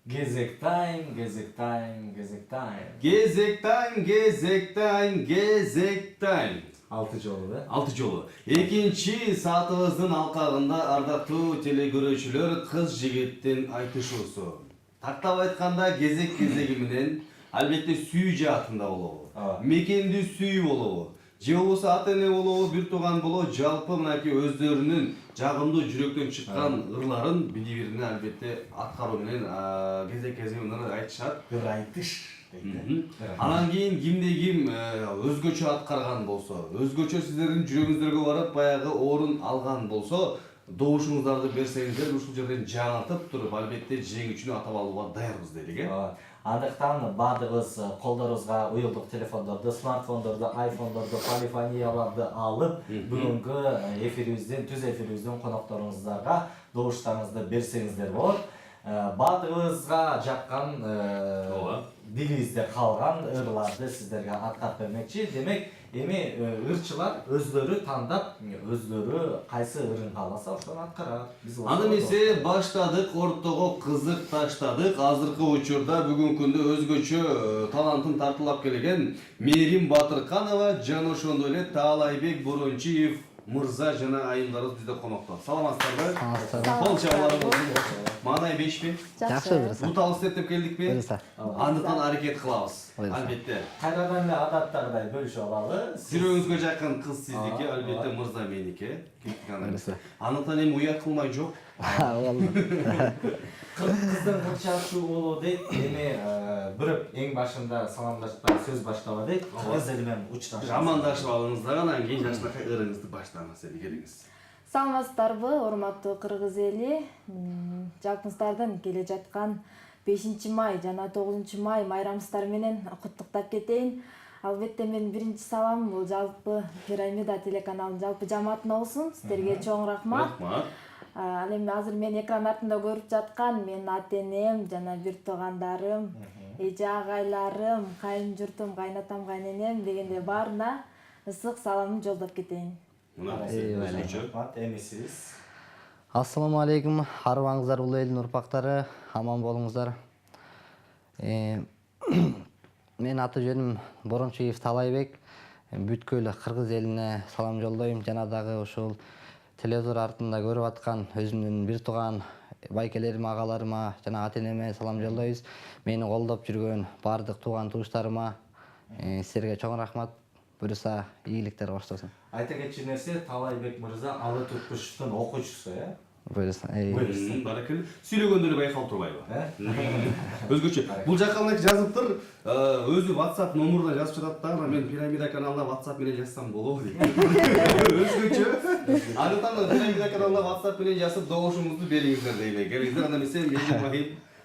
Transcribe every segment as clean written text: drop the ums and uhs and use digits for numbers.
Gezek time, gezek time, gezek time. Gezek time, gezek time, gezek time. 6 жолу да? 6 жолу. Экинчи саатыбыздын алкагында ардактуу телекөрүүчүлөр кыз жигиттин айтышуусу. Тактап айтканда кезек кезеги менен албетте сүйүү жаатында болобу. Мекенди сүйүү болобу. Же болбосо ата эне болобу, бир тууган болобу, жалпы мынакей өздөрүнүн жагымдуу жүрөктөн чыккан ырларын бири-бирине албетте аткаруу менен кезек кезеги менен айтышат. Бир айтыш. Анан кийин кимде ким өзгөчө аткарган болсо, өзгөчө сиздердин жүрөгүңүздөргө барып баягы орун алган болсо, добушуңуздарды берсеңиздер ушул жерден жаңыртып туруп албетте жеңүүчүнү атап алууга даярбыз дедик, Андыктан баардыгыбыз колдорубузга уюлдук телефондорду, смартфондорду, айфондорду, полифонияларды алып, бүгүнкү эфирибиздин, түз эфирибиздин конокторуңуздарга добуштарыңызды берсеңиздер болот. Баардыгыбызга жаккан дилибизде калган ырларды сиздерге аткарып бермекчи. Демек, эми ырчылар өздөрү тандап, өздөрү кайсы ырын кааласа ошону аткарат. Аны эмесе баштадык, ортого кызык таштадык. Азыркы учурда бүгүнкү күндө өзгөчө талантын тартуулап келген Мээрим Батырканова жана ошондой эле Таалайбек Борончиев мырза жана айымдарыбыз бизде конокто. Саламатсыздарбы? Кол чабууларыңыз болсун. Маанай бешпи? Жакшы. Буталы иштеп келдикпи? Андыктан аракет кылабыз. Албетте. Кайрадан эле адаттагыдай бөлүшүп алалы. Жүрөгүңүзгө жаккан кыз сиздики, албетте мырза меники. Андыктан эми уят кылмай жок. Кыздын кылчашы болуу дейт. Эми бирөп эң башында саламдашпай сөз баштаба дейт. Кыз эли менен учташып. Амандашып алыңыз дагы, анан кийин жакшынакай ырыңызды баштаңыз, эми келиңиз. Саламатсыздарбы, урматтуу кыргыз эли. Жалпыңыздардын келе жаткан 5-май жана 9-май майрамыңыздар менен куттуктап кетейин. Албетте менин биринчи саламым бул жалпы Пирамида телеканалынын жалпы жамаатына болсун. Сиздерге чоң рахмат. Ал эми азыр мен экран артында көрүп жаткан менин ата-энем жана бир туугандарым, эже агайларым, кайын журтум, кайнатам, кайненем дегенде баарына ысык саламымды жолдоп кетейин. Эми сиз. Ассаламу алейкум, арыбаңыздар улуу элдин урпактары, аман болуңуздар. Мен аты жөнүм Борончиев Таалайбек. Бүткүл кыргыз элине салам жолдойм, жана дагы ушул телевизор артында көрүп аткан өзүмдүн бир тууган байкелериме, агаларыма жана ата-энеме салам жолдойбуз. Мени колдоп жүргөн баардык тууган тууштарыма силерге чоң рахмат. Буюрса ийгиликтер коштосун. Айта кетчү нерсе, Таалайбек мырза алы Түркбүштүн окуучусу, Буюрса. Баракелде. Сүйлөгөндө эле байкалып турбайбы? Өзгөчө. Бул жакка мына жазыптыр, өзү WhatsApp номурунан жазып жатат да, мен Пирамида каналына WhatsApp менен жазсам болобу дейт. Өзгөчө. Андыктан Пирамида каналына WhatsApp менен жазып добушуңузду бериңиздер дейли. Келиңиздер, анда эмесе мен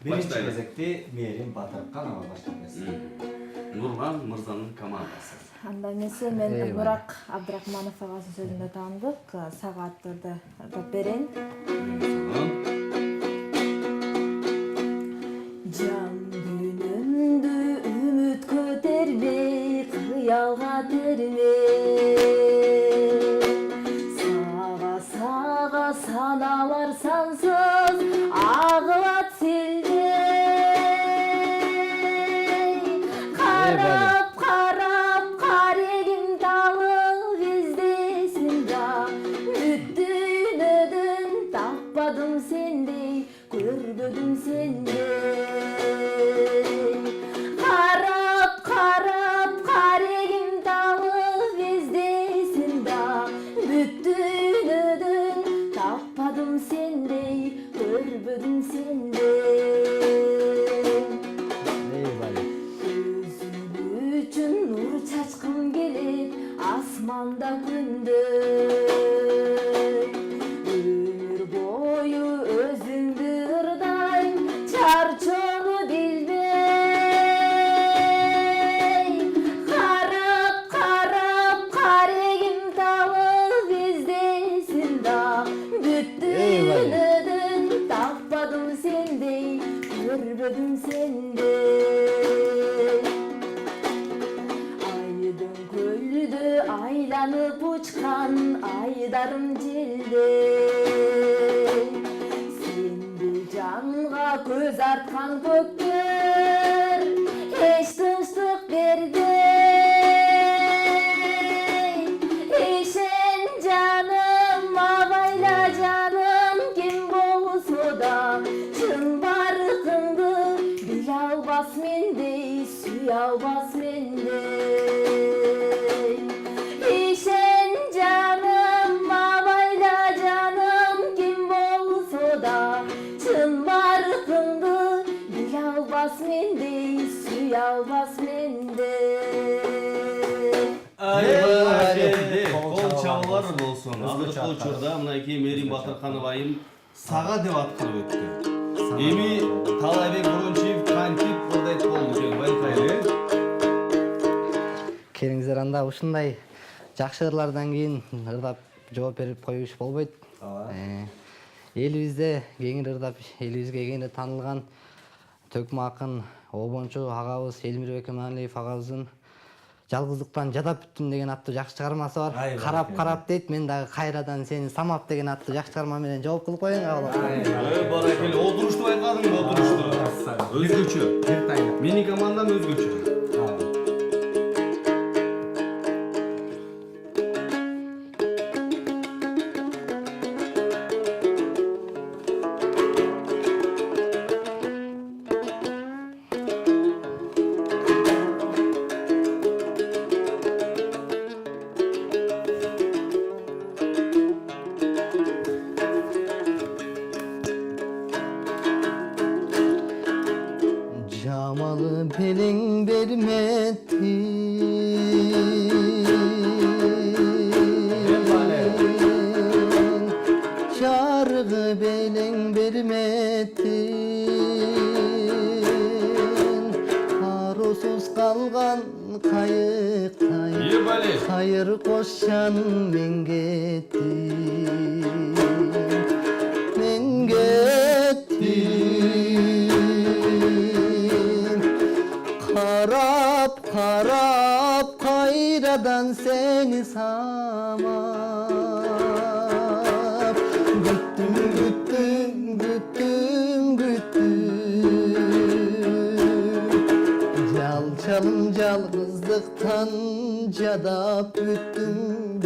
биринчи кезекте Мээрим Батырканова баштайбыз. Нурлан мырзанын командасы. Анда эмесе мен Мурак Абдрахманов агасы сөзүндө таандык, сагааттарды берейин. Жан күнүмдү үмүт көтөрбөй, кыялга термей. Сага саналар сансыз агылат селдей. Карап карегим талып издесин да, бүттүнөдөн таппадым сендей, көрбөдүм сендей. Карап карегим талып издесин да, бүттүнөдөн таппадым сендей, көрбөдүм сендей. айланып учкан айдарым желдей сенди жанга көз арткан көктөр эч тынчтык бербей ишен жаным абайла жаным ким болсо да чын баркыңды биле албас мендей сүйө албас мендей ишен жаным абайла жаным ким болсо да чын баркыңды биле албас мендей сүйө албас мендей Кол чабуулар болсун. Азыркы учурда мынакей Мерим Батырканова айым сага деп аткарып өттү. Эми Талайбек Борончиев кантип курдайт болду экен байкайлы. Келиңиздер анда ушундай жакшы ырлардан кийин ырдап жооп берип коюш болбойт. Элибизде кеңири ырдап, элибизге кеңири таанылган төкмө акын обончу агабыз Элмирбек Эманалиев агабыздын жалгыздыктан жадап бүттүм деген аттуу жакшы чыгармасы бар. Карап дейт, мен дагы кайрадан сени самап деген аттуу жакшы чыгарма менен жооп кылып коеюн кабыл. Баракеле, отурушту байкадыңбы, отурушту. Өзгөчө. Менин командам өзгөчө. Jamalı pelin vermedi Çargı belin vermedi Arusuz kalgan kayıktay Hayır koşan men gettim Men gettim Karap kayradan seni samap Güttüm Çalım calgızlıktan cadap büttüm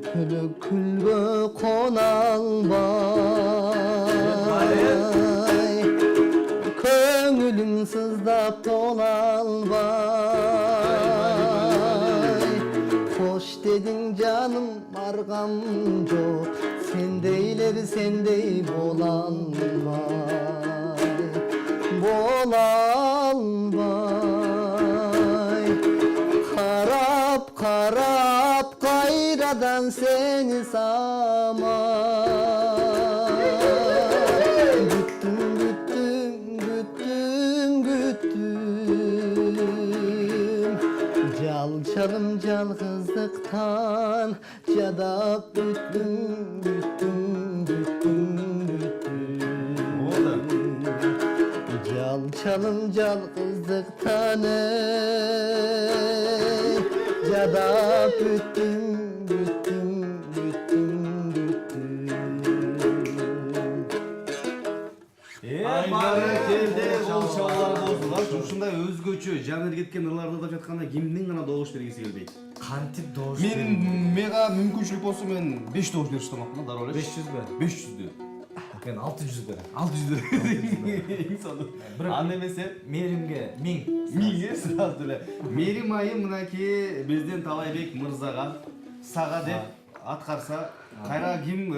Köpülük külgü konalmay Köngülüm sızdap dolalmay Hoş dedin canım margam çok Sendeyleri sendey bolalmay Karap kayradan seni samam Güttüm Çalım calgızlıktan cadap büttüm Çalım calgızlıktan cadap büttüm Баракелде кол чабуулар болсун. Ушундай өзгөчө жаңыр кеткен ырларды да жатканда кимдин гана добуш бергиси келбейт. Кантип добуш Мега мүмкүнчүлүк болсо мен 5 добуш берип турмакмын, дароо эле. 500 бе? 500дү. Мен 600 берем. 600дү. Аны эмесе Меримге 1000. 1000 сразу эле. Мерим айым мынакей бизден Талайбек мырзага сага деп аткарса кайра ким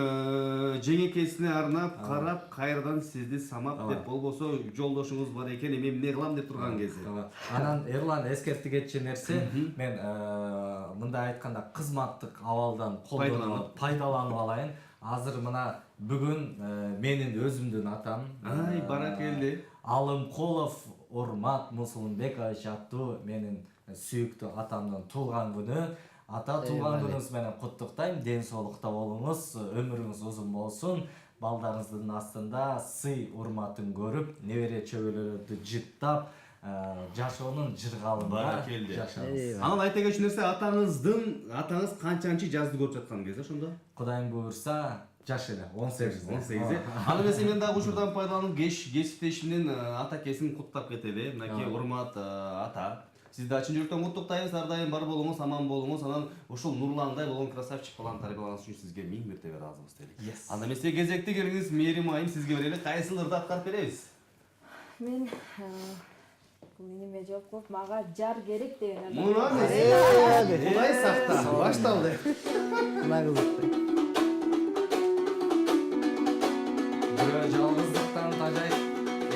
жеңекесине арнап карап кайрадан сизди самап деп болбосо жолдошуңуз бар экен эми эмне кылам деп турган кезде анан Эрлан эскерти кетчү нерсе мен мындай айтканда кызматтык абалдан пайдаланып алайын азыр мына бүгүн менин өзүмдүн атам Ай, баракелди. Алымкулов Урмат Мусулмбекович аттуу менин сүйүктүү атамдын туулган күнү. Ата туулган күнүңүз менен куттуктайм. Ден соолукта болуңуз, өмүрүңүз узун болсун. Балдарыңыздын астында сый урматын көрүп, небере чөбөлөрүңүздү жыттап, жашоонун жыргалында жашаңыз. Анан айта кетчү нерсе, атаңыз канчанчы жазды көрүп жаткан кезде ошондо? Кудайым буйрса, жаш эле 18. 18. Аны эмесе мен дагы учурдан пайдаланып кесиптешимдин атакесин куттап кетели. Мынакей урмат ата. Сизди чын жүрөктөн куттуктайбыз. Ар дайым бар болуңуз, аман болуңуз. Анан ушул нурландай болгон красавчик баланы тарбиялаганыңыз үчүн сизге миң мертебе ыраазыбыз дейли. Анда эмесе кезекти келиңиз, Мээрим айым сизге берели. Кайсыл ырды аткарып беребиз? Мен бул эниме жооп коюп, мага жар керек деген. Муна эмес. Кудай сакта. Башталды. Мына кызык. Бирөө жалгыздыктан тажайт,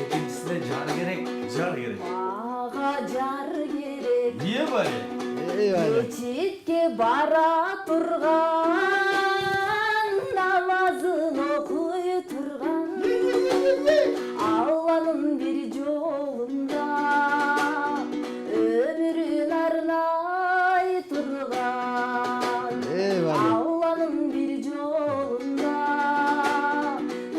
экинчисине жар керек. Жар керек. Мага жар керек. Ие бар. Мечитке бара турган, намазын окуй турган, Алланын бир жолунда өмүрүн арнай турган, Алланын бир жолунда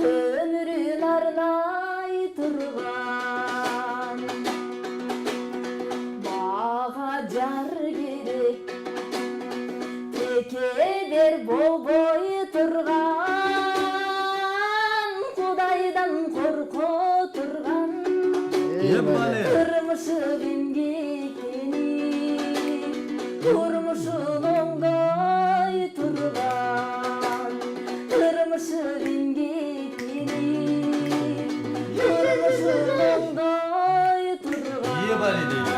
өмүрүн арнай турган. Мага жар керек, текебер болбой турган, Кудайдан корко турган, турмушу эмгектенип, турмушун оңдой турган, турмушу эмгектенип, турмушун оңдой турган. Ие бар дейли.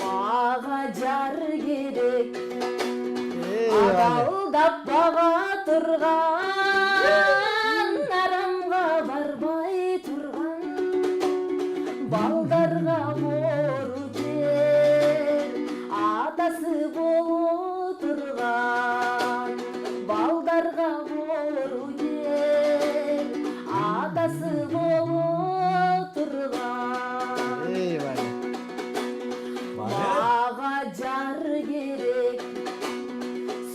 Мага жар керек, адалдап бага турган, арамга барбай турган, балдарга бору бер, атасы боло турган, балдарга бору бер, атасы боло турган. Мага жар керек,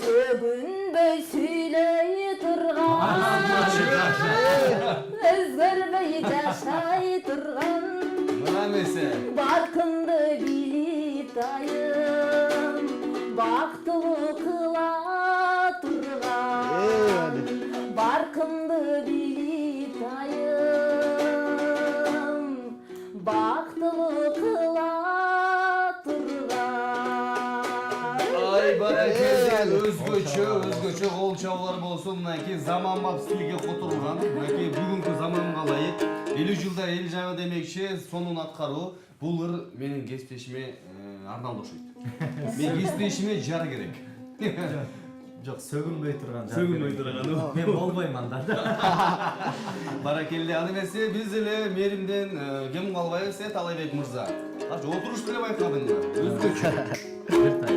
сөгүнбөй сүйлөй турган, өзгөрбөй жашай турган, Мына эмесе. баркымды билип дайым, бактылуу кыла турган, баркымды билип дайым, бактылуу кыла турган. Ай баракелди, өзгөчө кол чабуулар болсун. Мынакей заманбап стилге которулган, мынакей бүгүнкү заманга ылайык 50 жылда эл жаңы демекчи сонун аткаруу. Бул ыр менин кесиптешиме арналды окшойт. Мен кесиптешиме жар керек. Жок, сөгүнбөй турган. Сөгүнбөй турган. Мен болбойм анда. Баракелди, аны эмесе биз эле Мээримден кем калбайбыз, Талайбек мырза. Карчы отуруш деле байкадыңбы? Өзгөчө. Бир тай.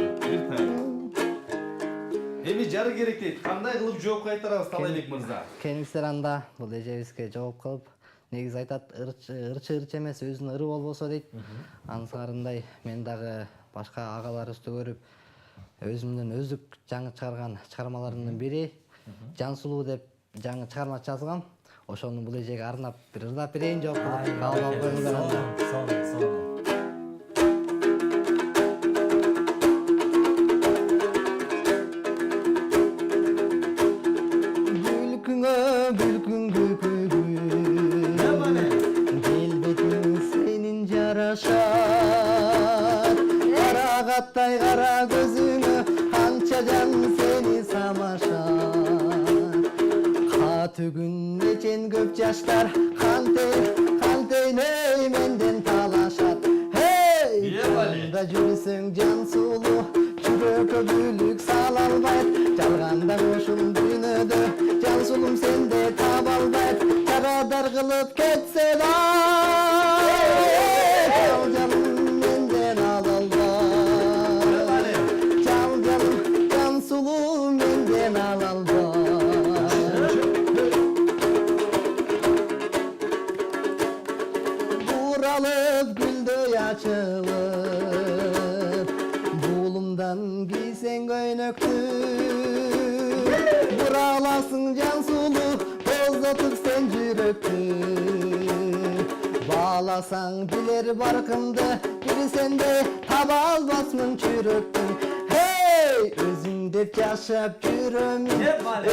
Эми жары керек дейт. Кандай кылып жооп кайтарабыз Талайбек мырза? Кеңиштер анда бул эжебизге жооп кылып, негизи айтат, ырчы эмес, өзүнүн ыры болбосо дейт. Ансарындай мен дагы башка агаларыбызды көрүп, өзүмдүн өздүк жаңы чыгарган чыгармаларымдын бири Жансулуу деп жаңы чыгарма жазгам. Ошону бул эжеге арнап бир ырдап берейин, жооп кылып кабыл алып коюңуздар анда. Сонун. Келбетиң сенин жарашат, карагаттай кара көзүңө канча жан сени самашат. Түгүн нечен көп жаштар кантейн эй менден талашат. Hey! Жанда жүрсөң Жансулуу, жүрөккө бүлүк сала албайт. Жалганда ушул дүйнөдө Жансулум сенде таба албайт. Жарадар кылып кетсе да жалым менден ала албайт. Жалым Жансулуу менден менден ала албай. Буралып гүлдөй ачылып, булумдан кийсең көйнөктү, бураласың жан сулуу, боздотуп сен жүрөктү. Bağlasan bilir barkımda, bilsen de taба alбасмын çüröktün. Hey! Özün dep yaşap жүрөмүn,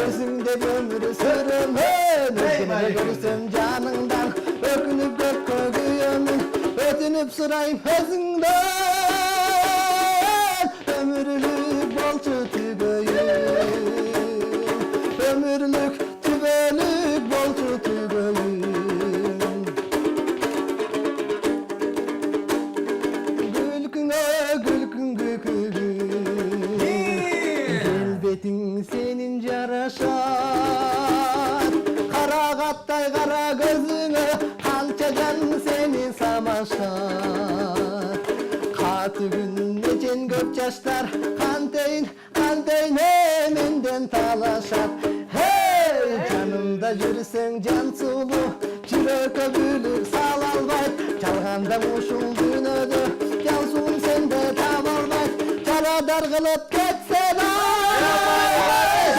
özün dep ömür süröm. Hey! Özüne görsem canından, ökünüp gökko kıyömün. Ötünüp sırayım özünden, ömürlük bolçu tügöyüm. Ömürlük tübölük bolçu tügöyüm. Gelbetin senin jaraşar, karagаттай kara gözüne, kança can seni samaşar. Katı gün necen köp yaşlar, kanteyn menden talaşar. Hey! Canımda yürüsen can sulu, çüröke bülür sal albay. Çalganda muşul dünödü, yansın sende tam albay. Çaradar kılıp ketsen ay,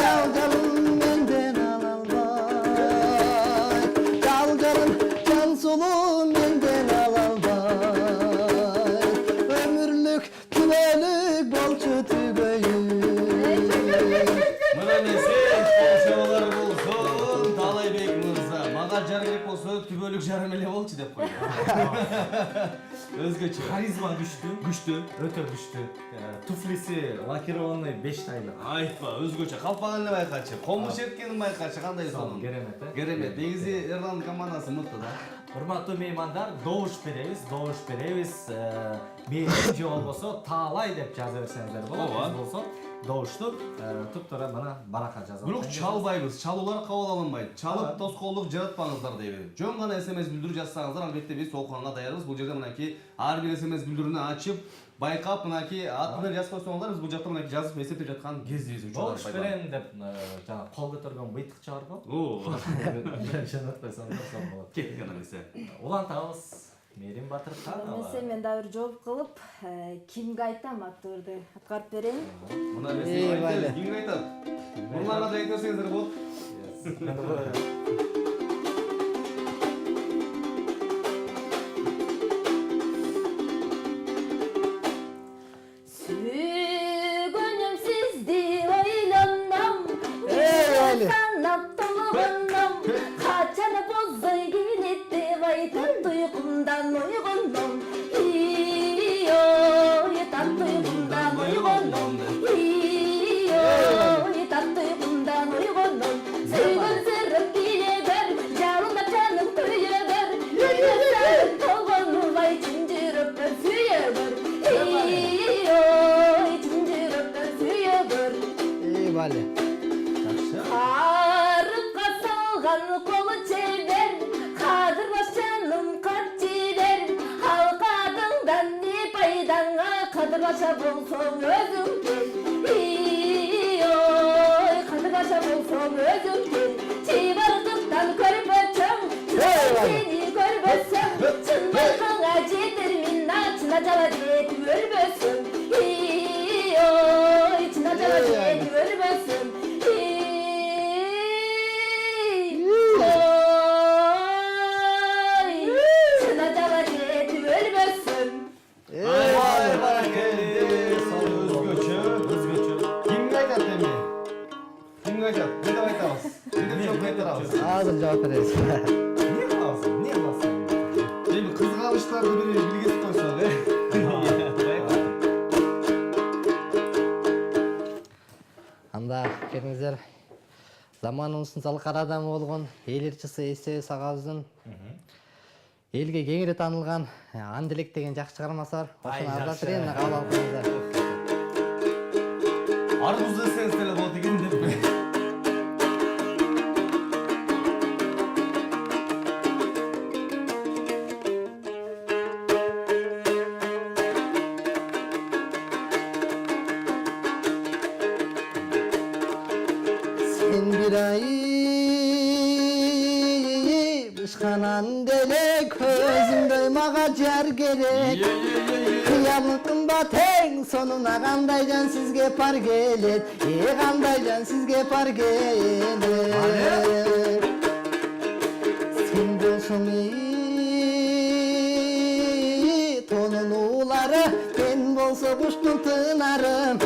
çalcarım menden al albay. Çalcarım can sulu menden al albay. Ömürlük tüvelük bolçu tügöyüm. Мына месел полшабалар болсун, Талайбек мырза. Мага жар керек болсо түбөлүк жарым эле болчу деп койду. Өзгөчө. Харизма күчтүү. Күчтүү. Өтө күчтүү. Туфлиси лакированный 5 тайлык. Айтпа, өзгөчө. Калпаган эле байкачы. Комуш эрткенин байкачы, кандай сонун. Керемет, э? Керемет. Негизи Эрландын командасы мыкты да. Урматтуу меймандар, добуш беребиз. Мейли же болбосо таалай деп жаза берсеңиздер болот. Ооба. Биз болсо добуштук туптура мына барака жазып. Бирок чалбайбыз. Чалуулар кабыл алынбайт. Чалып тоскоолдук жаратпаңыздар дейбиз. Жөн гана SMS билдирүү жазсаңыздар, албетте биз окуганга даярбыз. Бул жерде мынакей ар бир SMS билдирүүнү ачып, байкап мынакей атын менен жазып койсоңуздар, биз бул жакта мынакей жазып эсептеп жаткан кезибиз үчүн. Добуш берем деп жана кол көтөргөн быйтыкчы барбы? Оо. Жанатпайсаңдар сон болот. Кетти гана нерсе. Улантабыз. Мерим Батырханова. Эмесе мен дагы бир жооп кылып, кимге айтам аттарды аткарып берейин. Мына нерсе айтабыз. Кимге айтат? Бурларга да айтсаңыздар болот. Сүйгөнүм сизди ойлондом, санап толгондом, качан бозой килетти байтан туйкумдан ойгондом. Ой, тат туйкумдан ойгондом. Ой, тат туйкумдан ойгондом. Сүйгөн сырым биле бер, жалында жаным күйө бер. Үйөсөй толгонбай чын жүрөктөн сүйө бер. Ой, чын жүрөктөн сүйө бер. Vale. Арыкка салган колу чебер, кадырбаш жаным кат жибер. Ал кадыңдан не пайдаңа, кадырбаша болсоң өзүң кел. Ой, кадырбаша болсоң өзүң кел. Чыбырдыктан көрбөчөң, сени көрбөсөң, чын байкаңа жетермин, чына жала жетип өлбөсөң. Ой, чына жала жетип өлбөсөң. Ай, баракелде. Өзгөчө. Кимге айтат эми? Кимге айтат? Не деп айтабыз? Не деп жооп кайтарабыз? Азыр жооп беребиз. Не кыласың? Эми кызганычтарды бир билгизип койсок, Анда келиңиздер. Заманыбыздын залкар адамы болгон эл ырчысы Эсебай Сагазовдун элге кеңири таанылган Андилек деген жакшы чыгармасы бар. Ошону ардап берейин, кабыл алып коюңуздар. Арбузду десеңиз деле болот экен деп. Sen bir ay bışkanan dele közüm doymağa jar gerek. Kıyamın kımbat en sonuna kanday can sizge par gelet. Kanday can sizge par gelet. Sen bolsun tonun uğları, ben bolsa kuştun tınarım.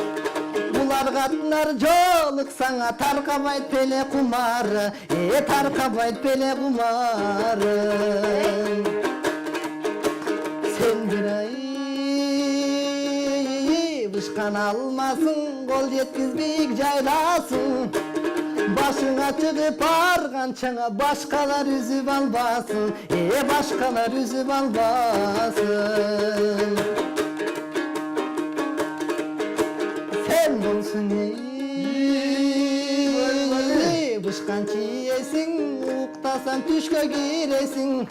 Bular katlar joluk sana tarkabayt pele kumarı. Tarkabayt pele kumarı. Sen bir ay bışkan almasın, kol yetkizbeyik jaylasın. Başına çıkıp argançana başkalar üzüp almasın. Başkalar üzüp almasın. Sen bolsun bışkan çiyesin, uqtasan tüşke giresin.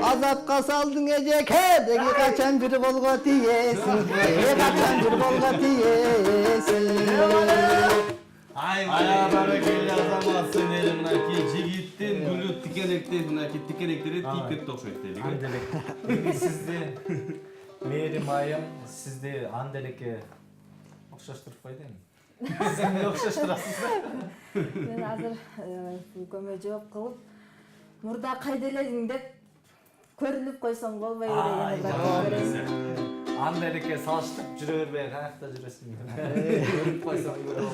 Azapqa saldın gece kedegi kaçan bir bolga tiyesin. Kaçan bir bolga tiyesin. Ay barakelle azamatsın eli mınaki jigittin gülü tikenekte mınaki tikenектери тикет окшойт дейли. Анделек. Эми сизди Мээрим айым сизди Анделекке окшоштурбайт эми. Сиз эмне окшоштурасыз да? Мен азыр көмө жооп кылып, мурда кайда элең деп көрүнүп койсоң болбойбу деген. Анделекке салыштырып жүрө бербей каякта жүрөсүң. Көрүнүп койсоң болбойбу.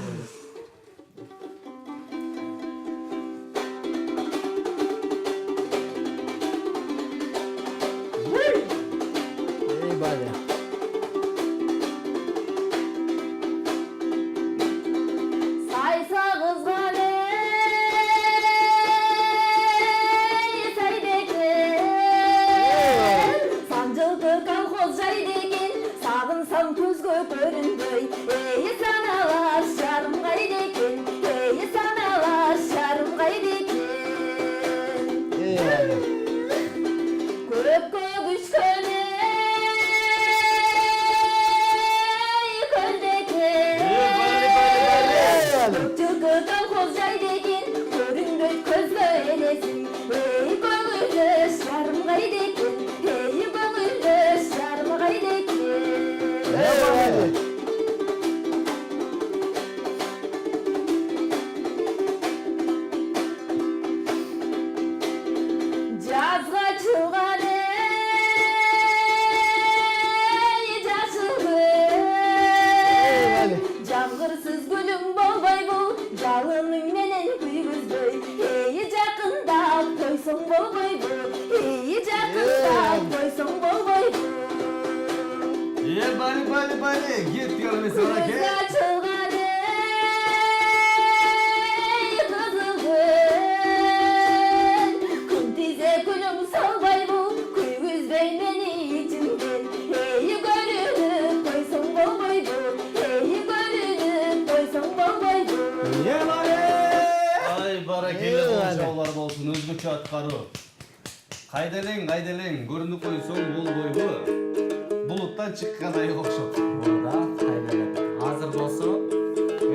Bale. Saysa kızgan saydekin, sancıldı kalkoz jaydekin, sağınsam közgö görünböy. Sanalar şarım gaydekin, sanalar şarım gaydekin. Köpkö düşkön Çıkıdan kozcay dekin, göründü közlü elesin. Gönüllü şarım gaydekin, gönüllü şarım gaydekin. Жазға çıgan jaşıgın, jamgırsız gülüm bolboybu, жалының менен күйгүзбөй. Жакындап койсоң болбойбу, жакындап койсоң болбойбу. Бали, кет диyorum mesela Көзгө ke. чыган кызылгын, күн тизе күнүң салбайбу, күйгүзбөй мени ичимден. Көрүнүп койсоң болбойбу, көрүнүп койсоң болбойбу. Ay barakelle болчоолор болсун, өзгөчө аткаруу. Кайда элең, көрүнүп койсоң болбойбу. Булуттан чыккан ай окшоп. Burada kaydedelim. Hazır bolso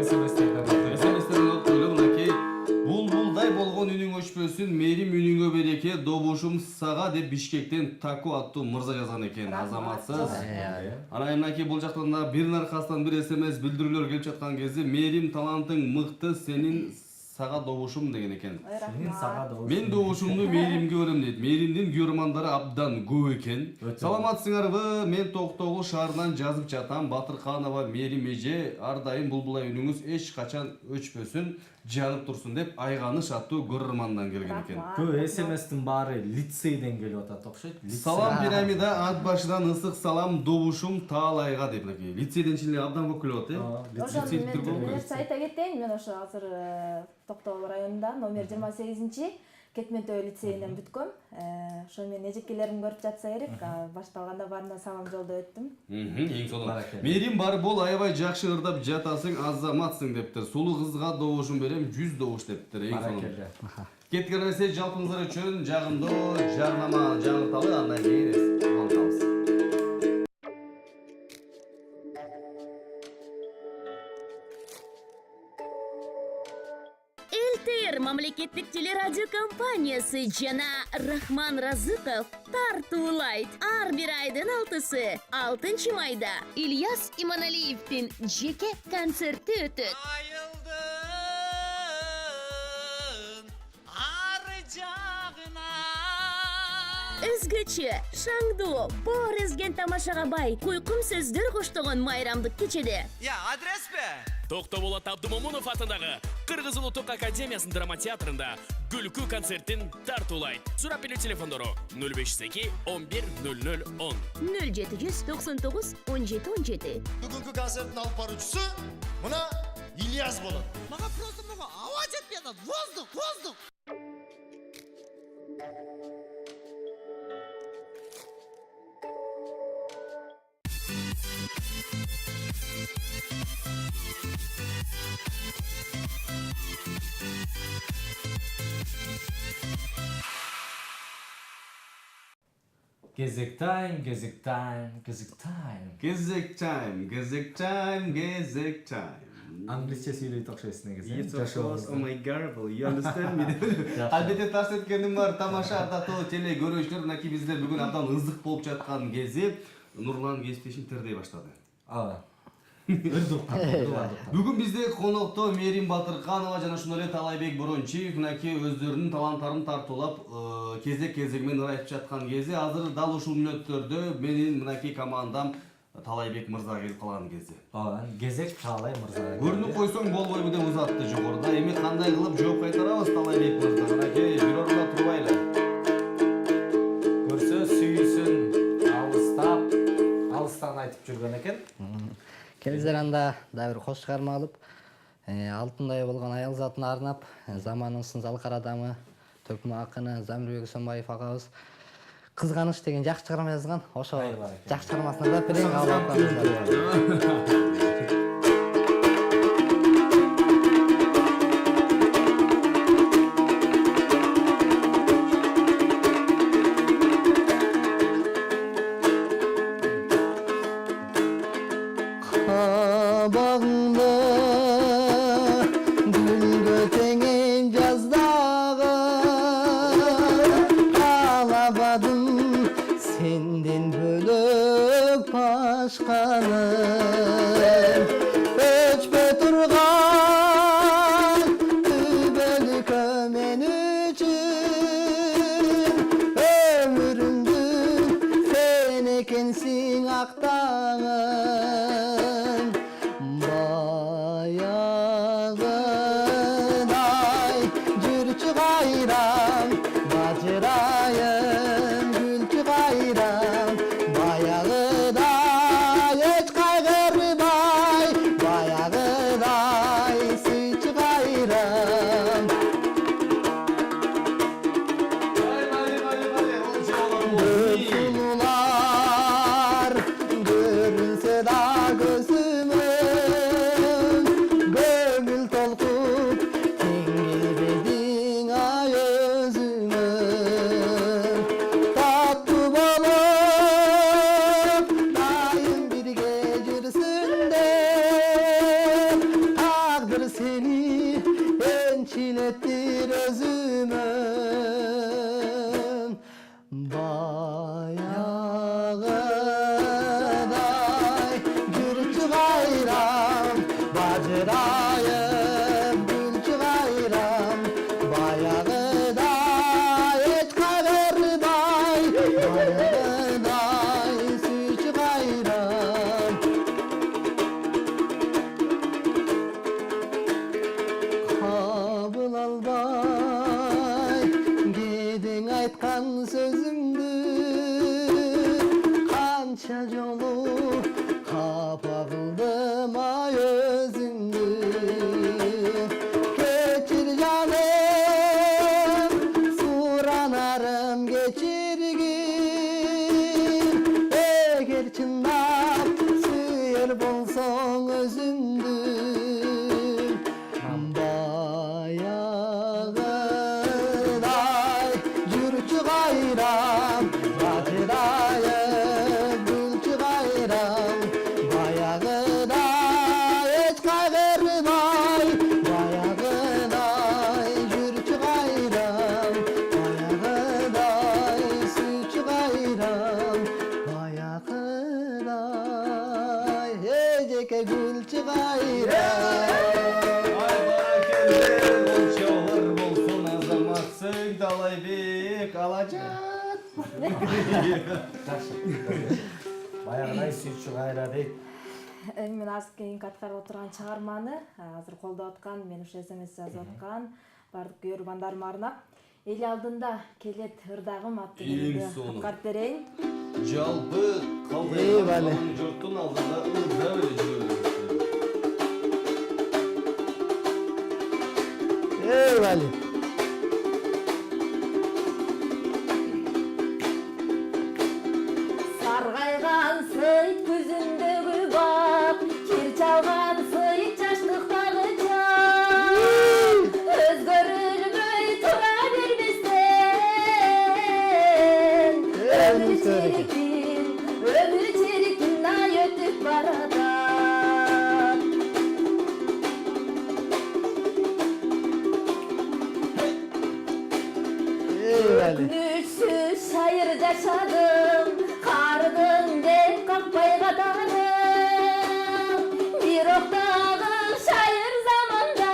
SMS-lerden okuyalım. СМСтерин окуйлу мынакей булбулдай болгон үнүң өчпөсүн, мээрим үнүңө береке, добушум сага деп Бишкектен Таку аттуу мырза жазган экен. Азаматсыз. Анан мынакей бул жактан да биринин аркасынан бир СМС билдирүүлөр келип жаткан кезде мээрим талантың мыкты, сенин сага добушум деген экен. Senin sağa da olsun. Мен добушумду мээримге берем дейт. Мээримдин көрөрмандары абдан көп экен. Саламатсыңарбы? Мен Токтогул шаарынан жазып жатам. Батырханова Мээрим эже, ар дайым булбулай үнүңүз эч качан өчпөсүн, жанып турсун деп Айганыш аттуу көрөрмандан келген экен. Көп SMS-тин баары лицейден келип атат окшойт. Салам пирамида ат башынан ысык салам добушум Таалайга деп мынакей. Лицейден чили абдан көп келип атат, Ошон мен сайта кетейин, мен ошо азыр Токтогул районунда номер 28 Кетментөө лицейинен бүткөм. Ошо мен эжекелерим көрүп жатса керек, башталганда баарына салам жолдоп өттүм. Эң сонун. Мээрим бар бол, аябай жакшы ырдап жатасың, азаматсың дептир. Сулуу кызга добушум берем, 100 добуш дептир. Эң сонун. Кеткен нерсе жалпыңыздар үчүн жагымдуу жарнама жаңырталы, андан кийин улантабыз. ТР мамлекеттик телерадио компаниясы жана Рахман Разыков тартуулайт. Ар бир айдын 6-сы 6 майда Ильяс Иманалиевдин жеке концерти өтөт. Өзгөчө, шаңдуу, боор өзген тамашага бай, койкум сөздөр коштогон майрамдык кечеде. Я, адрес бе? Токтоболот Абдымомунов атындагы Кыргыз Улуттук Академиясынын драма театрында күлкү концертин тартуулайт. Сурап берүү телефондору 052 11 00 10. 0799 17 17. Бүгүнкү концерттин алып баруучусу мына Ильяс болот. Мага просто ауа жетпей атат. Воздух. Кезек тайм. Кезек тайм. Англисче сөйлөйт окшойсуң негизи. Yes, of course. Oh my garble, you understand me? Албетте тарс эткеним бар, тамаша аттуу теле көрүүчүлөр, мынакей биздер бүгүн абдан ызык болуп жаткан кезде Нурлан кесиптешим тердей баштады. Бүгүн бизде конокто Мерим Батырканова жана ошондой эле Талайбек Борончиев мынакей өздөрүнүн таланттарын тартуулап кезек-кезегимен ырайып жаткан кезде азыр дал ушул мүнөттөрдө менин мынакей командам Талайбек мырза келип калган кезде. Кезек Талай мырзага. Көрүнүп койсоң болбойбу деп узатты жогоруда. Эми кандай кылып жооп кайтарабыз Талайбек мырза? Мынакей бир орунда турбайлы. Көрсө сүйүүсүн алыстан айтып жүргөн экен. Келиздер анда да бир кош чыгарма алып, алтындай болгон аял затына арнап, заманыбыздын залкар адамы, төкмө акыны Замирбек Өсөнбаев агабыз Кызганыч деген жакшы чыгарма жазган. Ошо жакшы чыгармасына да берейин. Kapa kıldım ay özündü Жакшы. Баягыдай сүйүүчү кайра дейт. Мен азыр кийинки аткарып отурган чыгарманы азыр колдоп аткан, мен ушу СМС жазып аткан бардык көрөрмандарыма арнап эл алдында келет ырдагым аттуу Эң сонун. аткарып берейин. Жалпы Бали. калдырган журттун алдында ырда эле жүрөбүз. Бали. Саргайган сыйт күзүндөгү бак, кир чалган сыйт жаштыктагы жак. Өзгөрүлбөй тура бербестен, өмүр чирикин ай өтүп баратат. Өкүнүчсүз шайыр жашадым, кардын деп какпай катарым. Бирок дагы шайыр заманда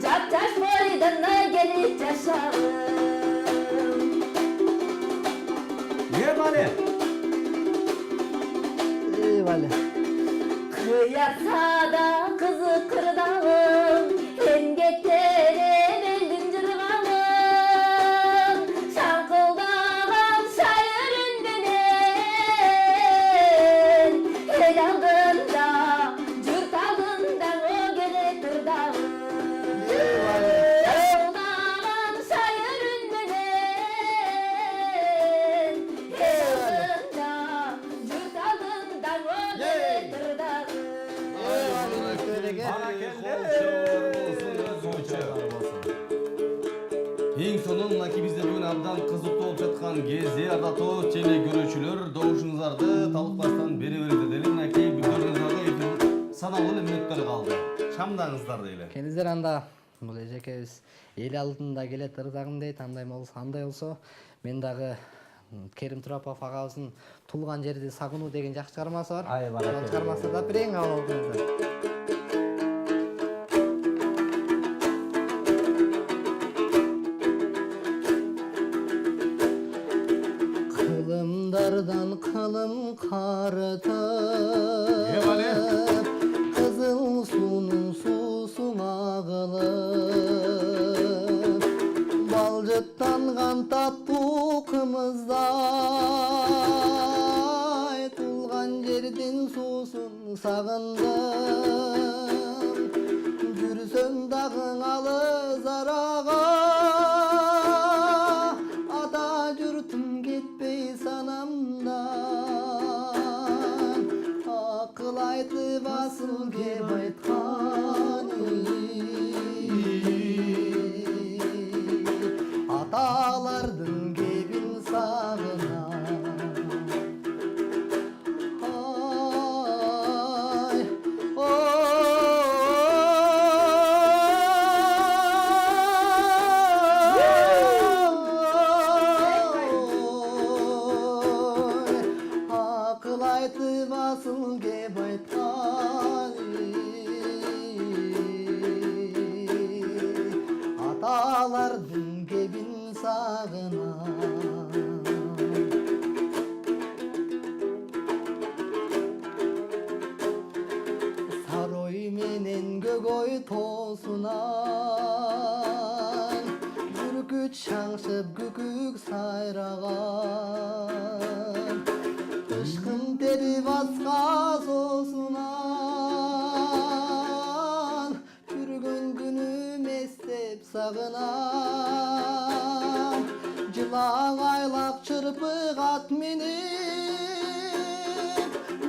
жап-жаш бойдон келип жашагым. Бали. Бали. Кыярса да кызык кырдагым, эмгектенем элдин жыргалым. Шаңкылдаган шайыр үн менен эл алдында, журт алдында келет ырдагым. Шаңкылдаган шайыр үн менен эл алдында, журт алдында келет ырдагым. Эң сонун мынакей бизде бүгүн абдан кызыктуу болуп жаткан кезде ардактуу теле көрүүчүлөр добушуңуздарды талыкпастан бере берет эле. Мынакей бүктөрүңүздөргө эфир саналуу эле мүнөттөр калды. Шамдаңыздар дейле. Келиңиздер анда бул эжекебиз эл алдында келет ырдагым дейт. Андай болсо мен дагы Керим Туропов агабыздын туулган жерди сагынуу деген жакшы чыгармасы бар. Ай, баракалла. Ал чыгармасы да бирең кабыл алыңыздар. Кылымдардан кылым карытып, кызыл суунун суусун агылып, балжыттанган таттуу кымыздай туулган жердин суусун сагындым. Жүрсөм дагы алыс арага, ата журтум кетпей санамдан. Акыл айтып асыл кеп айтканы, аталардын кебин сагынам. Ай, акыл айтып асыл кеп айтканы, аталардын кебин сагынам. Сарой менен көгөй тоосунан бүркүт шаңшып күкүк сайраган. Ышкым терип аска соосунан жүргөн күнүм эстеп сагынам. Жылаң айлак чырпык ат менен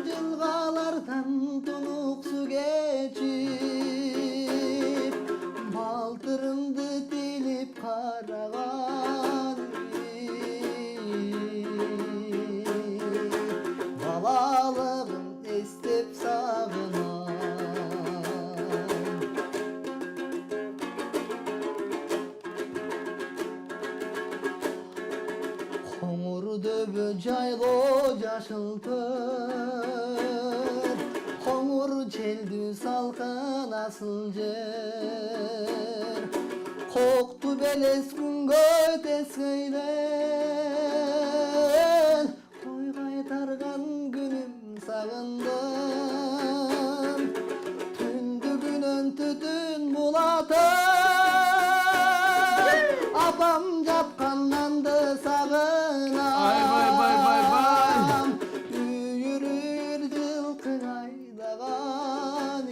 жылгалардан тунук суу кечип, балтырымды телип караган. Балалыгым эстеп сагынам. Коңур дөбө жайлоо жашылтыр, коңур желдүү салкын асыл жер. Кокту элес күнгө тескейлен кой кайтарган күнүм сагындым түндүгүнөн түтүн булатып апам жапкан нанды сагынам үйүрүр жылкы айдаган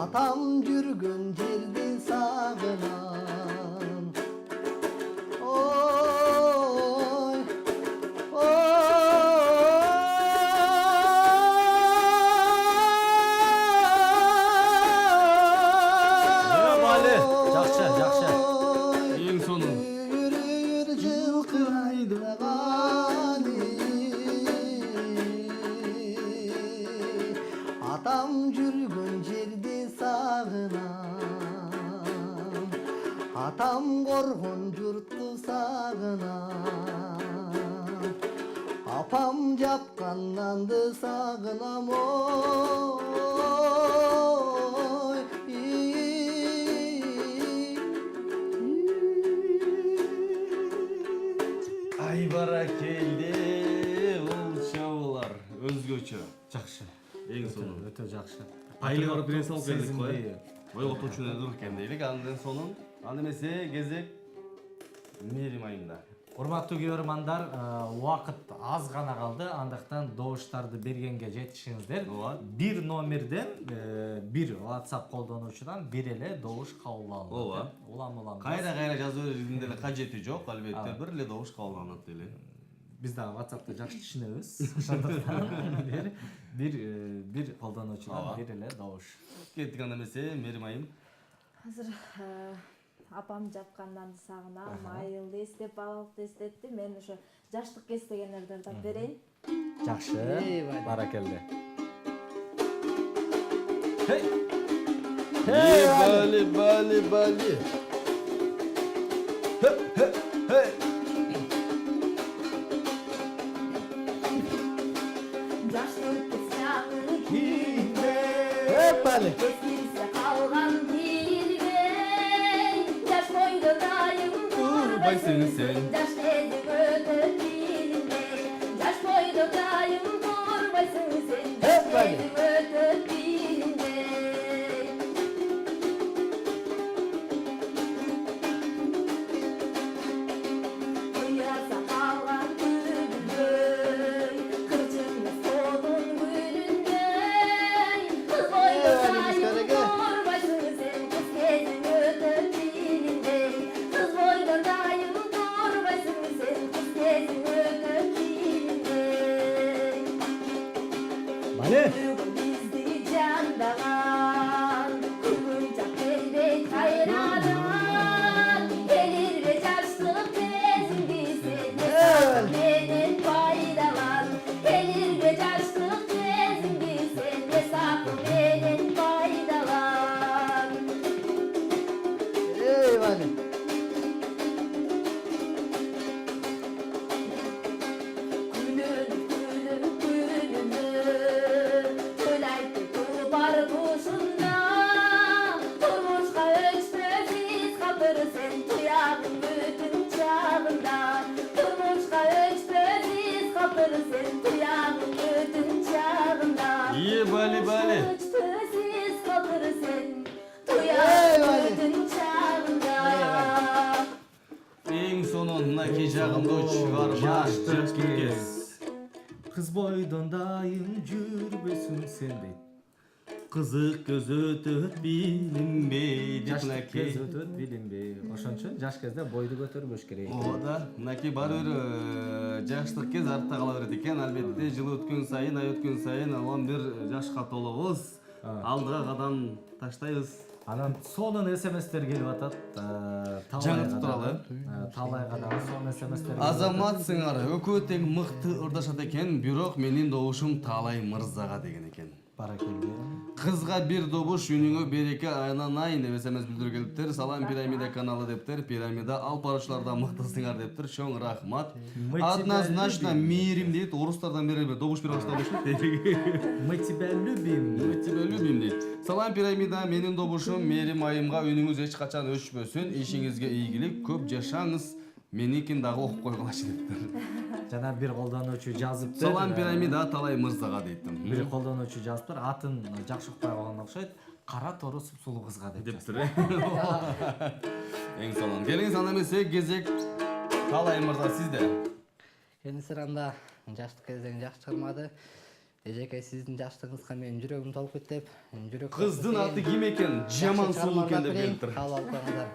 атам жүргөн жерди сагынам ой Бали, жакшы, жакшы. Эң сонун. үйүрүр жылкы айдаган атам жүргөн жерди сагынам атам коргон журтту сагынам апам жапкан нанды сагынам ой Ай баракелде, бул шоулар өзгөчө. Жакшы. Эң сонун. Өтө жакшы. Айлы барып бере салып келдик кой. Сезимдүү. Ойготуучуна ыр экен дейлик. Андан сонун. Ал эмесе кезек Мерим айында. Урматтуу көрөрмандар, убакыт аз гана калды, андыктан добуштарды бергенге жетишиңиздер. Ооба. Бир номерден, бир WhatsApp колдонуучудан бир эле добуш кабыл алынат. Ооба. Улам. Кайра жазып берүүнүн деле кажети жок, албетте бир эле добуш кабыл алынат деле. Биз дагы WhatsApp'та жакшы түшүнөбүз. Ошондуктан бир колдонуучудан бир эле добуш. Кеттик анда эмесе Мерим айым. Азыр апам жапкан нанды сагынам, айылды эстеп, балыкты эстетти. Мен ошо жаштык эстегендерди ырдап берейин. Жакшы. Баракелде. Бали. Жаштык эстегенди кийинде, Бали. эскирсе калган билбей, жаш бойдо дайым турбайсың сен. Жаш кезиң өтөт билинбей, жаш бойдо дайым турбайсың сен. Жаш кезиң өтөт билинбей. Уяса калган күбүндөй, кырчыңда сотун күнүндөй, кыз бойдо дайым турбайсың сен. Кыз кезиң өтөт билинбей, кыз бойдо дайым турбайсың сен. Кыз кезиң өтөт билинбей. Бали. Бүгүн бизди жандаган, күгүнчак келбей кайрадан, келирбе жаштык кезиңди сен, эсак менен пайдалан. Келирбе жаштык кезиңди сен, эсак менен пайдалан. эй Вали Күнүнө тойлайды тулпар кушунда, турмушка өчпөсүз калтыр сен туягың бүтүн чагында. Турмушка өчпөсүз калтыр сен туягың бүтүн чагында. Бали. Өчпөсүз калтыр сен туягың бүтүн чагында. Эң сонун мынакей жагымдуу чыгарма жаштык кез. Кыз бойдон дайым жүрбөсүң сен дейт. Кызык көз өтөт билинбей деп Жаштык мынакей. кез өтөт билинбей. Ошон үчүн жаш кезде бойду көтөрбөш керек. Ооба да, мынакей баары бир жаштык кез артта кала берет экен. Албетте жыл өткөн сайын, ай өткөн сайын албан бир жашка толобуз. Алдыга кадам таштайбыз. Анан сонун SMS-тер келип атат. Жаңыртып туралы. Талайгадан сонун SMS-тер. Азамат сыңар өкө тең мыкты ырдашат экен, бирок менин добушум Таалай мырзага деген экен. Баракелде. Кызга бир добуш үнүңө береке айланайын деп СМС билдирип келиптир. Салам Пирамида каналы дептир. Пирамида алып баруучулардан мыктысыңар дептир. Чоң рахмат. Однозначно мээрим дейт. Орустардан бери добуш берип баштабыш. Мы тебя любим. Мы тебя любим дейт. Салам Пирамида, менин добушум мээрим айымга үнүңүз эч качан өчпөсүн. Ишиңизге ийгилик, көп жашаңыз. Меникин дагы окуп койгулачы дептир. Жана бир колдонуучу жазыптыр. Салам Пирамида Талай мырзага дейтим. Бир колдонуучу жазыптыр. Атын жакшы укпай калган окшойт. Кара тору сулуу кызга Дептир. Эң салам. Келиңиз анда эмесе кезек Талай мырза сизде. Эми сыранда жаштык кезең жакшы чыгылмады. Эжеке сиздин жаштыгыңызга менин жүрөгүм толуп кетип, жүрөк Кыздын аты ким экен? Жаман сулуу экен деп келиптир. Кабыл алып коюңуздар.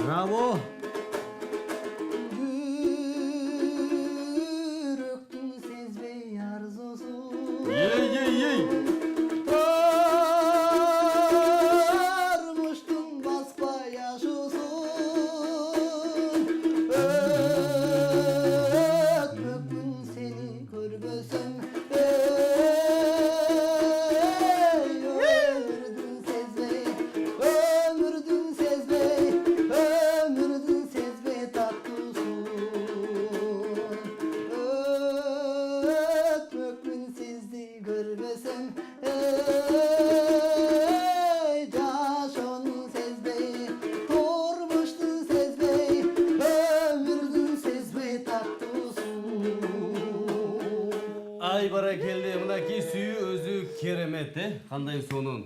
Bravo. Ай баракелде, мынакей сүйүү өзү керемет, кандай сонун.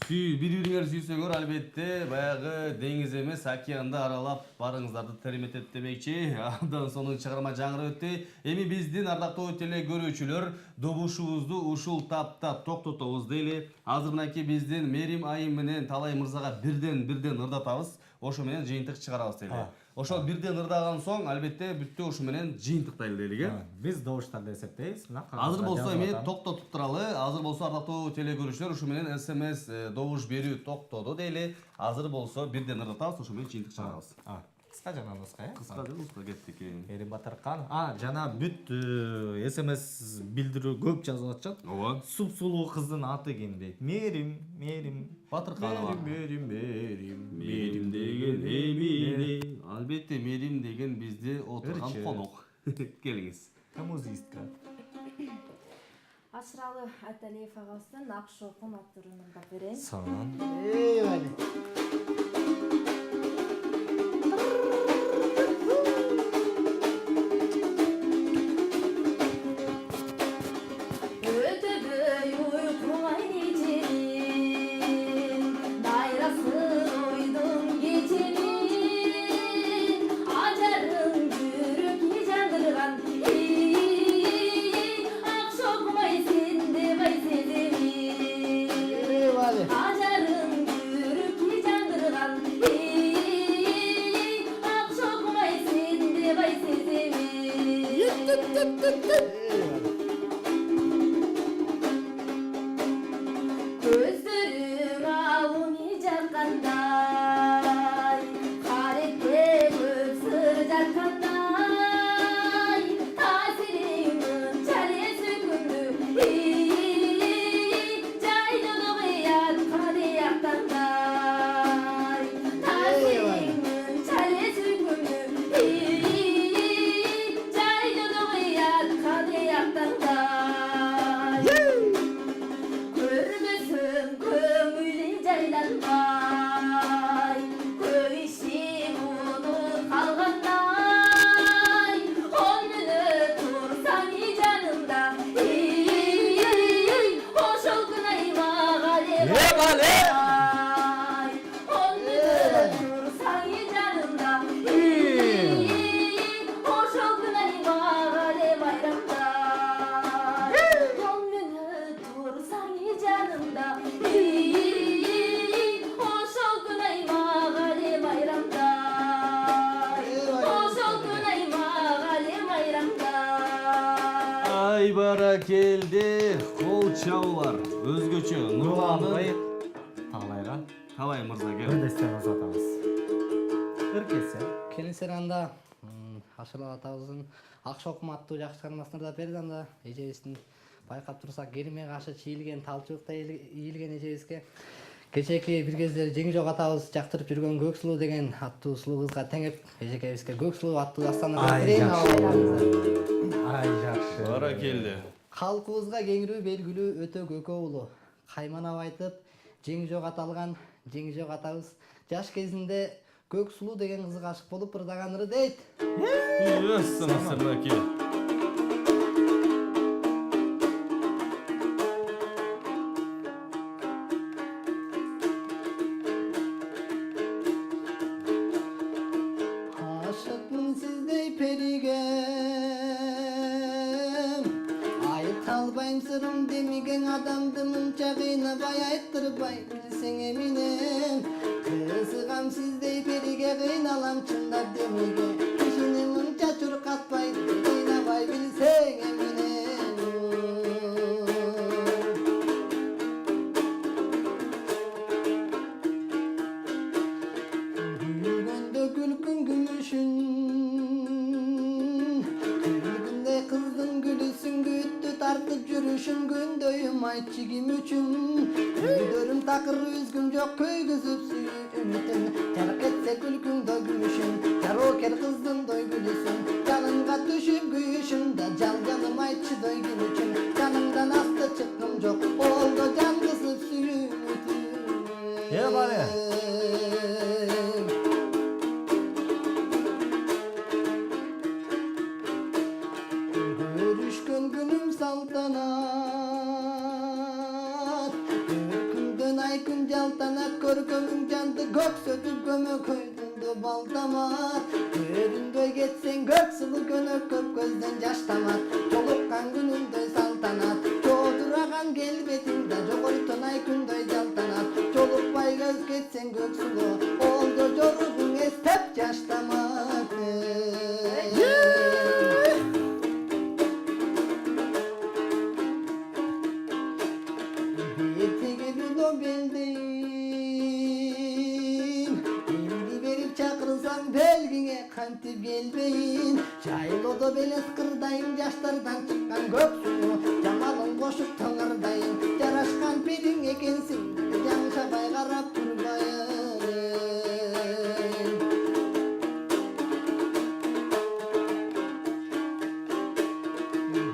Сүйүү, бири-бириңер сүйсөңөр албетте баягы деңиз эмес, океанды аралап барыңыздарды тереметет демекчи. Андан сонун чыгарма жаңырып өттү. Эми биздин ардактуу теле көрүүчүлөр добушубузду ушул тапта токтотобуз дейли. Азыр мынакей биздин Мерим айым менен Талай мырзага бирден ырдатабыз. Ошо менен жыйынтык чыгарабыз дейли. Ошол бирден ырдаган соң албетте бүттү ушу менен жыйынтыктайлы дейлиги. Биз добуштарды эсептейбиз. Азыр болсо эми токтотуп туралы. Азыр болсо ардактуу теле көрүүчүлөр ушу менен СМС добуш берүү токтоду дейли. Азыр болсо бирден ырдатабыз, ошо менен жыйынтык чыгарабыз. Кыска жана нуска, Кыска кеттик. Эрим Батыркан. Жана бүт СМС билдирүү көп жазып атышат. Ооба. Суп-сулуу кыздын аты ким дейт? Мерим Батырканова. Мерим Мерим деген эмне? Албетте Мерим деген бизде отурган конок. Келиңиз. Музыкистка. Ашыралы Аталиев агабыздын Ак Шопун аттырын ырдап берейин. Сонун. Ajarın yürük Ай баракелде, кол чабуулар. Өзгөчө Нурландын Талайга Талай мырза кел. бірдестен озатабыз. Ыркесе. келинсер анда Ашылал атабыздын Акша окум аттуу жакшы чыгармасында берди анда эжебиздин байкап турсак келиме кашы чийилген талчыбыкта ийилген эжебизге кечээки бир кездери Жеңи жок атабыз жактырып жүргөн Көк сулуу деген аттуу сулуу кызга теңеп эжекебизге Көк сулуу аттуу дастанды берейин. Ай жакшы. Баракелде. Халкыбызга кеңирүү белгилүү өтө көкө уулу кайманап айтып Жеңи жок аталган Жеңи жок атабыз жаш кезинде Көк сулуу деген кызга ашык болуп ырдаганыры дейт. Сырнаки. Aşıkmın sizdey perige Ayıt albayım sırım demigen adamdı mınça kıynabay ayttırбай bilseng eminem Kızıgam sizdey perige kıynalam çındap demige Kişini mınça çurkatbay kıynabay bilseng eminem Gülgünde gülkün gümüşün Gülgünde kızdın gülüsün güttü tartıp жүрүшүн Gündöyüm aytçı kim üçün Güydörüm takır üzgüm yok köygüzüp suyu ümitün Terk etse gülkün de gümüşün Jaroker kızdın doy gülüsün Canınga düşüp güyüşün da Jaljanım aytçı doy kim üçün Canımdan astı çıktım çok Oldu can kızıp suyu ümitün Ye bari. Görüşkün günüm saltanat Görkünden aykın jaltanat Körkümün candı gök sötüp gömök koydundu baldamat Göründöy geçsen gök sulu gönök köp gözden jaş tamat Çolukkan gününдөй saltanat Çoğduragan gelbetinde Jogorton aykınдөй jaltanat Çolukbay göz geçsen gök sulu Oldu jorugun estep jaş tamat Belgine kantip gelmeyin Şahil da bele sıkırdayım Yaşlardan çıkan gök suyu Camalın koşup tanırdayım Yaraşkan pedin ekensin Can şabay karap durmayın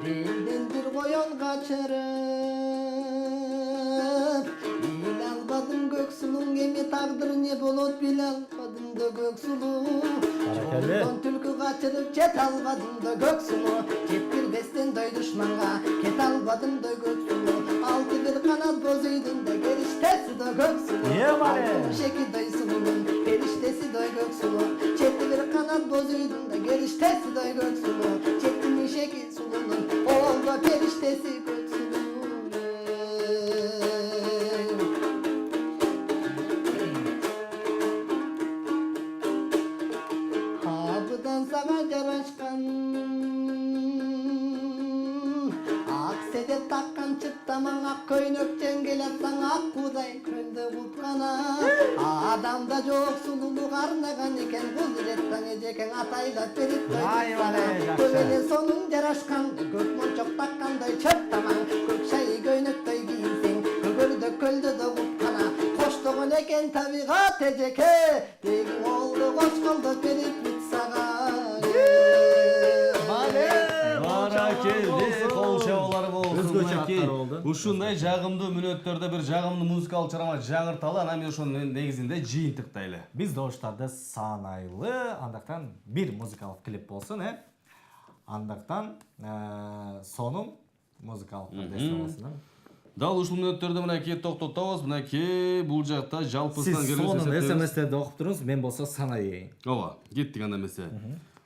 Belden bir koyon kaçırıp Bil almadım gök sulun Emi tağdır ne bolot bil almadım da gök sulu Çoğundan tülkü kaçırıp ket almadım da gök sulu Ket bir besten doy düşmanga Ket almadım da gök sulu Altı bir kanat bozuydun da geriştesi da gök sulu Niye var ya? Altı şeki doy sulunun geriştesi doy gök sulu Çetli bir kanat bozuydun da geriştesi doy gök sulu Çetli şeki sulunun oldu periştesi gök sulu Habıdan sana yaraşkan Aksedet takkan çıttaman ak köynökten gelatsan ak kuday kölde kutkana Adamda çok sululuk arnagan eken Kuziretten eceken atayla perip koyduk Kövene sonun yaraşkan Gök monçok takkanday çıttaman Kök şayı köynöktöy giysen Kögörde kölde de kutkana Koştuğun eken tabigat eceke Degin oldu koş kolda perip bitsaga Баракелде, кол чабуулар болсун. Өзгөчө аттар болду. Ушундай жагымдуу мүнөттөрдө бир жагымдуу музыкалык чарама жаңырталы, анан мен ошонун негизинде жыйынтыктайлы. Биз добуштарды саанайлы, андактан бир музыкалык клип болсун, Андактан сонун музыкалык берсе болсун. Дал ушул мүнөттөрдө мынакей токтотобуз. Мынакей бул жакта жалпысынан Сиз сонун СМС'терди окуп туруңуз, мен болсо санай. Ооба, кеттик анда эмесе.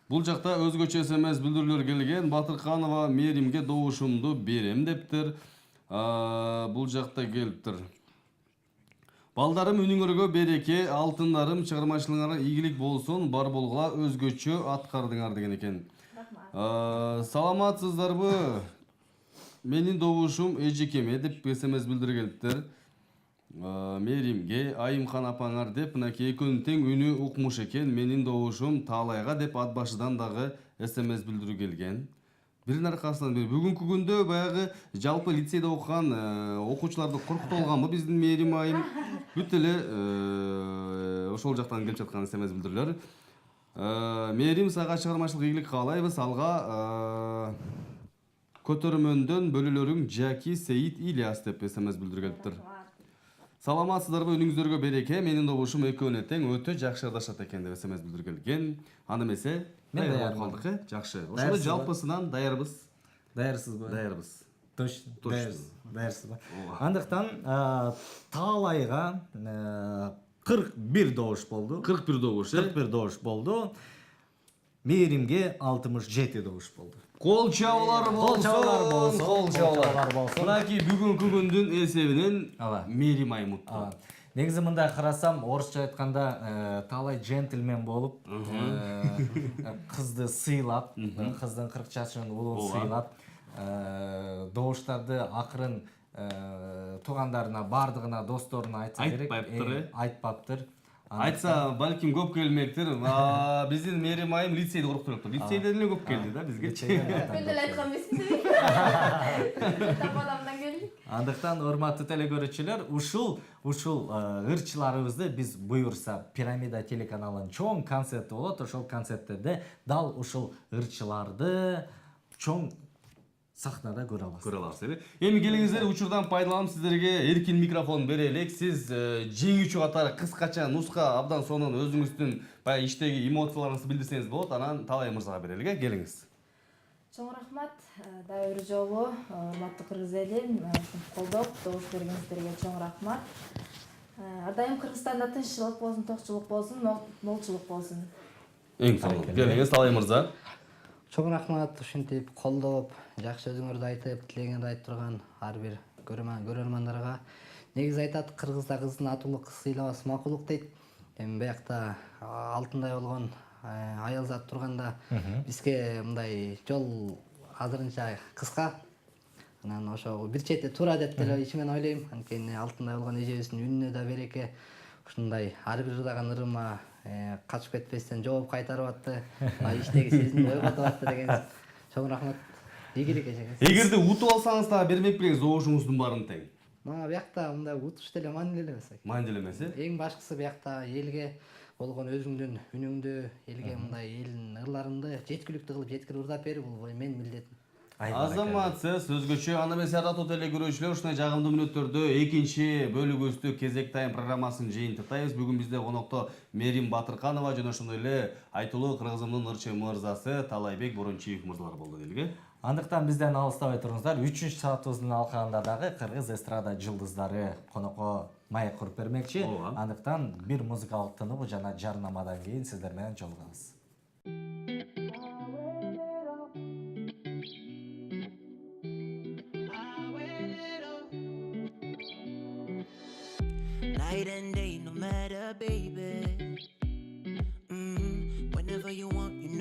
Бул жакта өзгөчө СМС билдирүүлөр келген. Батырканова Меримге добушумду берем дептир. Бул жакта келиптир. Балдарым үнүңөргө береке, алтындарым чыгармачылыгыңарга ийгилик болсун, бар болгула өзгөчө аткардыңар деген экен. Саламатсыздарбы? Менин добушум эжекеме деп СМС билдирип келиптир. Меримге Айымхан апаңар деп мынакей экөөнүн тең үнү укмуш экен. Менин добушум Таалайга деп ат башыдан дагы СМС билдирүү келген. Биринин аркасынан бири бүгүнкү күндө баягы жалпы лицейде окуган окуучуларды коркутуп алганбы биздин Мерим айым. Бүт эле ошол жактан келип жаткан СМС билдирүүлөр. Мерим сага чыгармачылык ийгилик каалайбыз. Алга көтөрмөндөн бөлүлөрүң Жаки Сейит Ильяс деп СМС билдирип келиптир. Саламатсыздарбы, үнүңүздөргө береке. Менин добушум экөөнү тең өтө жакшы ырдашат экен деп СМС билдирип келген. Аны эмесе мен даяр калдык, жакшы. Ошондо жалпысынан даярбыз. Даярсызбы? Даярбыз. Точно. Даярсызбы? Андыктан Таалайга 41 добуш болду. 41 добуш, 41 добуш болду. Меримге 67 добуш болду. Кол чабуулар болсун. Кол чабуулар болсун. Мынакей бүгүнкү күндүн эсебинен Мерим айым утту. Негизи мындай карасам, орусча айтканда талай джентльмен болуп, кызды сыйлап, кыздын 40 жашын улун сыйлап, добуштарды акырын туугандарына, бардыгына, досторуна айтса керек. Айтпаптыр. Айтса, балким көп келмектир. Биздин Мерим айым лицейде окуп туруптур. Лицейде эле көп келди да бизге. Мен деле айткан эмесмин. Тападамдан келдик. Андыктан урматтуу телекөрүүчүлөр, ушул ырчыларыбызды биз буюрса Пирамида телеканалынын чоң концерти болот. Ошол концерттерде дал ушул ырчыларды чоң сахнада көрө аласыз. Эми келиңиздер, учурдан пайдаланып сиздерге эркин микрофон бере элек. Сиз жеңүүчү катары кыскача нуска абдан сонун өзүңүздүн баягы иштеги эмоцияларыңызды билдирсеңиз болот. Анан Таалай мырзага бере элек. Келиңиз. Чоң рахмат. Дагы бир жолу урматтуу кыргыз эли, колдоп, добуш бергениңиздерге чоң рахмат. Ар дайым Кыргызстанда тынччылык болсун, токчулук болсун, молчулук болсун. Эң сонун. Келиңиз Таалай мырза. Чоң рахмат, ушинтип колдоп, жакшы өзүңөрдү айтып, тилегиңерди айтып турган ар бир көрөрмандарга. Негизи айтат, кыргызда кыздын атуулук сыйлабасы макулук дейт. Эми биякта алтындай болгон аялзат турганда бизге мындай жол азырынча кыска. Анан ошо бир чети туура деп деле ичимен ойлойм. Анткени алтындай болгон эжебиздин үнүнө да береке. Ушундай ар бир ырдаган ырыма качып кетпестен жооп кайтарып атты. Иштеги сезимди ойготуп атты деген. Чоң рахмат. Ийгилик эжеге. Эгерде утуп алсаңыз да бермек белеңиз добушуңуздун баарын тең. Мага биякта мындай утуш деле маанилүү эмес. Маанилүү эмес, Эң башкысы биякта элге болгон өзүңдүн үнүңдү, элге мындай элдин ырларыңды жеткиликтүү кылып жеткирип ырдап берүү бул менин милдетим. Азаматсыз өзгөчө аны эмес ардактуу телекөрүүчүлөр, ушундай жагымдуу мүнөттөрдө экинчи бөлүгүбүздү кезек тайм программасын жыйынтыктайбыз. Бүгүн бизде конокто Мерим Батырканова жана ошондой эле айтылуу кыргызымдын ырчы мырзасы Таалайбек Борончиев мырзалар болду делге. Андыктан бизден алыстабай туруңуздар. 3-чү саатыбыздын алкагында дагы кыргыз эстрада жылдыздары конокко маек куруп бермекчи. Андыктан бир музыкалык тыныбы жана жарнамадан кийин сиздер менен жолугабыз. Night and day, no matter, baby.